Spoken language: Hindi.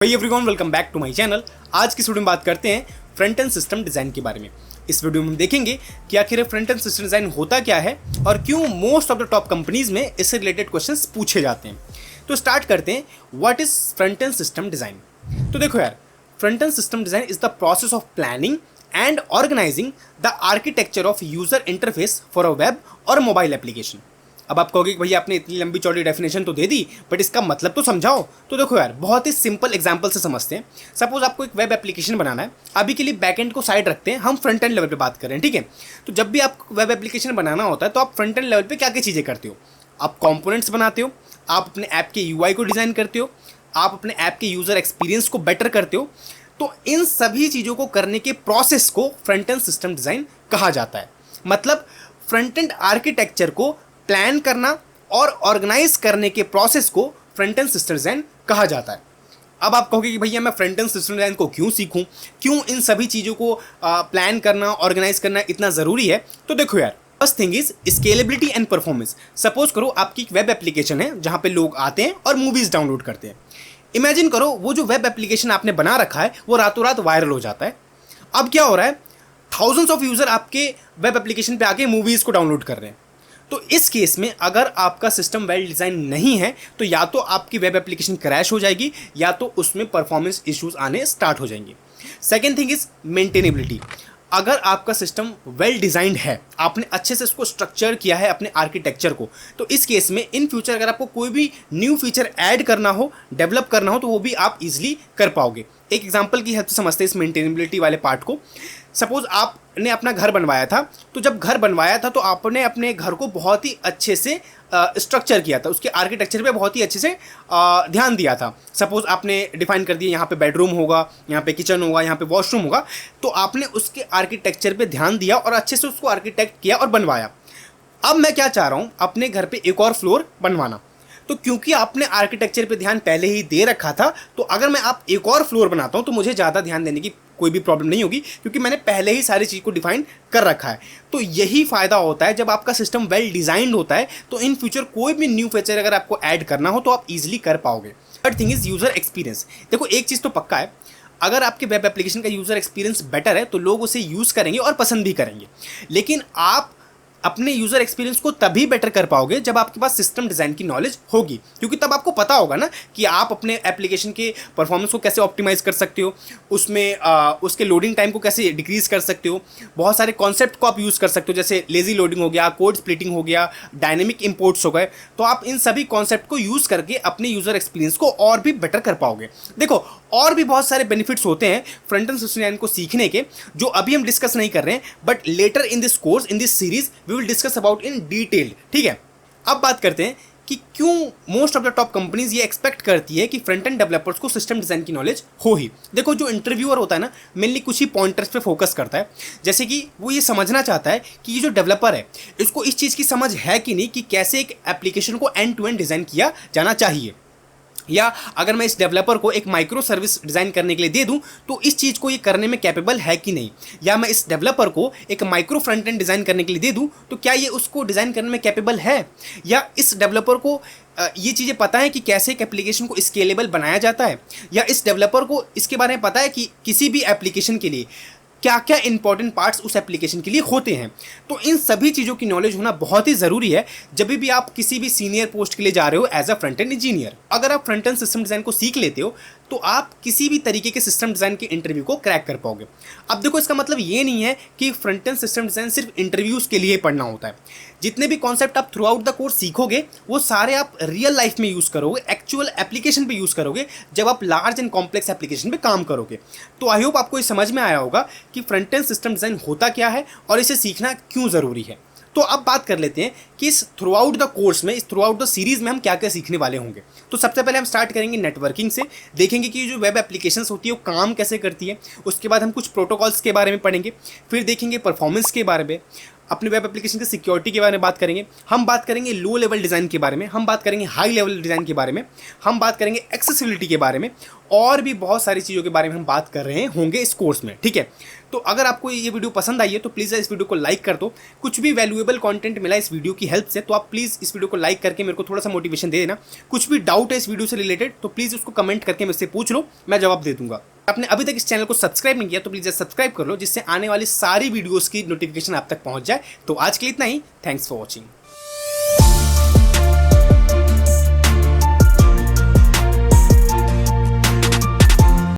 भाई everyone, welcome back to my channel. आज की वीडियो में बात करते हैं फ्रंट एंड सिस्टम डिज़ाइन के बारे में। इस वीडियो में हम देखेंगे कि आखिर फ्रंट एंड सिस्टम डिज़ाइन होता क्या है और क्यों most of the top companies में इससे रिलेटेड क्वेश्चंस पूछे जाते हैं। तो स्टार्ट करते हैं, what is front end system design. तो देखो यार, front end system design is the process of planning and organizing the architecture of user interface for a web और मोबाइल एप्लीकेशन। अब आप कहोगे कि भैया आपने इतनी लंबी चौड़ी डेफिनेशन तो दे दी, बट इसका मतलब तो समझाओ। तो देखो यार, बहुत ही सिंपल एग्जांपल से समझते हैं। सपोज आपको एक वेब एप्लीकेशन बनाना है, अभी के लिए बैकएंड को साइड रखते हैं, हम फ्रंट एंड लेवल पे बात करें, ठीक है। तो जब भी आपको वेब एप्लीकेशन बनाना होता है तो आप फ्रंट एंड लेवल पे क्या क्या चीज़ें करते हो? आप कंपोनेंट्स बनाते हो, आप अपने ऐप के यूआई को डिज़ाइन करते हो, आप अपने ऐप के यूज़र एक्सपीरियंस को बेटर करते हो। तो इन सभी चीज़ों को करने के प्रोसेस को फ्रंट एंड सिस्टम डिज़ाइन कहा जाता है। मतलब फ्रंट एंड आर्किटेक्चर को प्लान करना और ऑर्गेनाइज करने के प्रोसेस को फ्रंट एंड सिस्टम डिज़ाइन कहा जाता है। अब आप कहोगे कि भैया मैं फ्रंट एंड सिस्टम डिज़ाइन को क्यों सीखूं, क्यों इन सभी चीज़ों को प्लान करना, ऑर्गेनाइज करना इतना ज़रूरी है? तो देखो यार, first thing is scalability and performance. Suppose करो आपकी एक वेब एप्लीकेशन है जहाँ पे लोग आते हैं और मूवीज़ डाउनलोड करते हैं। इमेजिन करो वो जो वेब एप्लीकेशन आपने बना रखा है वो रातों रात वायरल हो जाता है। अब क्या हो रहा है, थाउजेंड्स ऑफ यूज़र आपके वेब एप्लीकेशन पे आके मूवीज़ को डाउनलोड कर रहे हैं। तो इस केस में अगर आपका सिस्टम वेल डिज़ाइन नहीं है तो या तो आपकी वेब एप्लीकेशन क्रैश हो जाएगी या तो उसमें परफॉर्मेंस इश्यूज आने स्टार्ट हो जाएंगे। Second thing is maintainability. अगर आपका सिस्टम वेल डिज़ाइंड है, आपने अच्छे से उसको स्ट्रक्चर किया है अपने आर्किटेक्चर को, तो इस केस में इन फ्यूचर अगर आपको कोई भी न्यू फीचर ऐड करना हो, डेवलप करना हो, तो वो भी आप इजीली कर पाओगे। एक एग्जांपल की हेल्प से समझते हैं इस मेंटेनेबिलिटी वाले पार्ट को। सपोज आपने अपना घर बनवाया था, तो जब घर बनवाया था तो आपने अपने घर को बहुत ही अच्छे से स्ट्रक्चर किया था, उसके आर्किटेक्चर पे बहुत ही अच्छे से ध्यान दिया था। सपोज आपने डिफाइन कर दिया यहाँ पे बेडरूम होगा, यहाँ पे किचन होगा, यहाँ पे वॉशरूम होगा, तो आपने उसके आर्किटेक्चर पे ध्यान दिया और अच्छे से उसको आर्किटेक्ट किया और बनवाया। अब मैं क्या चाह रहा हूँ, अपने घर पे एक और फ्लोर बनवाना। तो क्योंकि आपने आर्किटेक्चर पे ध्यान पहले ही दे रखा था, तो अगर मैं आप एक और फ्लोर बनाता हूँ तो मुझे ज़्यादा ध्यान देने की कोई भी प्रॉब्लम नहीं होगी, क्योंकि मैंने पहले ही सारी चीज़ को डिफाइन कर रखा है। तो यही फ़ायदा होता है जब आपका सिस्टम वेल डिज़ाइंड होता है, तो इन फ्यूचर कोई भी न्यू फीचर अगर आपको ऐड करना हो तो आप ईजिली कर पाओगे। Third thing is user experience. देखो, एक चीज़ तो पक्का है, अगर आपके वेब एप्लीकेशन का यूज़र एक्सपीरियंस बेटर है तो लोग उसे यूज़ करेंगे और पसंद भी करेंगे। लेकिन आप अपने यूज़र एक्सपीरियंस को तभी बेटर कर पाओगे जब आपके पास सिस्टम डिज़ाइन की नॉलेज होगी, क्योंकि तब आपको पता होगा ना कि आप अपने एप्लीकेशन के परफॉर्मेंस को कैसे ऑप्टिमाइज़ कर सकते हो, उसमें उसके लोडिंग टाइम को कैसे डिक्रीज़ कर सकते हो। बहुत सारे कॉन्सेप्ट को आप यूज़ कर सकते हो, जैसे लेजी लोडिंग हो गया, कोड स्प्लिटिंग हो गया, डायनेमिक इंपोर्ट्स हो गए। तो आप इन सभी कॉन्सेप्ट को यूज़ करके अपने यूज़र एक्सपीरियंस को और भी बेटर कर पाओगे। देखो, और भी बहुत सारे बेनिफिट्स होते हैं फ्रंट एंड सिस्टम डिज़ाइन को सीखने के, जो अभी हम डिस्कस नहीं कर रहे हैं, but later in this course, in this series we will discuss about in detail, ठीक है। अब बात करते हैं कि क्यों most of the top companies ये एक्सपेक्ट करती है कि फ्रंट एंड डेवलपर्स को सिस्टम डिज़ाइन की नॉलेज हो ही। देखो, जो इंटरव्यूअर होता है ना, मेनली कुछ ही पॉइंटर्स पे फोकस करता है। जैसे कि वो ये समझना चाहता है कि ये जो डेवलपर है इसको इस चीज़ की समझ है कि नहीं कि कैसे एक एप्लीकेशन को एंड टू एंड डिज़ाइन किया जाना चाहिए, या अगर मैं इस डेवलपर को एक माइक्रो सर्विस डिज़ाइन करने के लिए दे दूं तो इस चीज़ को ये करने में कैपेबल है कि नहीं, या मैं इस डेवलपर को एक माइक्रो फ्रंट एंड डिज़ाइन करने के लिए दे दूं तो क्या ये उसको डिज़ाइन करने में कैपेबल है, या इस डेवलपर को ये चीज़ें पता है कि कैसे एक एप्लीकेशन को स्केलेबल बनाया जाता है, या इस डेवलपर को इसके बारे में पता है कि किसी भी एप्लीकेशन के लिए क्या क्या इंपॉर्टेंट पार्ट्स उस एप्लीकेशन के लिए होते हैं। तो इन सभी चीज़ों की नॉलेज होना बहुत ही ज़रूरी है जब भी आप किसी भी सीनियर पोस्ट के लिए जा रहे हो as a front end engineer. अगर आप फ्रंट एंड सिस्टम डिज़ाइन को सीख लेते हो तो आप किसी भी तरीके के सिस्टम डिज़ाइन के इंटरव्यू को क्रैक कर पाओगे। अब देखो, इसका मतलब ये नहीं है कि फ्रंट एंड सिस्टम डिज़ाइन सिर्फ इंटरव्यूज़ के लिए पढ़ना होता है। जितने भी कॉन्सेप्ट आप थ्रू आउट द कोर्स सीखोगे वो सारे आप रियल लाइफ में यूज़ करोगे, एक्चुअल एप्लीकेशन पे यूज़ करोगे जब आप लार्ज एंड कॉम्प्लेक्स एप्लीकेशन पे काम करोगे। तो आई होप आपको ये समझ में आया होगा कि फ्रंट एंड सिस्टम डिज़ाइन होता क्या है और इसे सीखना क्यों ज़रूरी है। तो अब बात कर लेते हैं कि इस थ्रू आउट द कोर्स में, इस थ्रू आउट द सीरीज़ में हम क्या क्या सीखने वाले होंगे। तो सबसे पहले हम स्टार्ट करेंगे नेटवर्किंग से, देखेंगे कि जो वेब एप्लीकेशंस होती है वो काम कैसे करती है। उसके बाद हम कुछ प्रोटोकॉल्स के बारे में पढ़ेंगे, फिर देखेंगे परफॉर्मेंस के बारे में, अपने वेब एप्लीकेशन की सिक्योरिटी के बारे में बात करेंगे, हम बात करेंगे लो लेवल डिज़ाइन के बारे में, हम बात करेंगे हाई लेवल डिज़ाइन के बारे में, हम बात करेंगे एक्सेसिबिलिटी के बारे में, और भी बहुत सारी चीज़ों के बारे में हम बात कर रहे होंगे इस कोर्स में, ठीक है। तो अगर आपको ये वीडियो पसंद आई है तो प्लीज़ इस वीडियो को लाइक कर दो। कुछ भी वैल्यूएबल कंटेंट मिला इस वीडियो की हेल्प से तो आप प्लीज़ इस वीडियो को लाइक करके मेरे को थोड़ा सा मोटिवेशन दे देना। कुछ भी डाउट है इस वीडियो से रिलेटेड तो प्लीज़ उसको कमेंट करके मुझसे पूछ लो, मैं जवाब दे दूंगा। आपने अभी तक इस चैनल को सब्सक्राइब नहीं किया तो प्लीज़ सब्सक्राइब कर लो, जिससे आने वाली सारी वीडियोज़ की नोटिफिकेशन आप तक पहुँच जाए। तो आज के लिए इतना ही, थैंक्स फॉर वॉचिंग।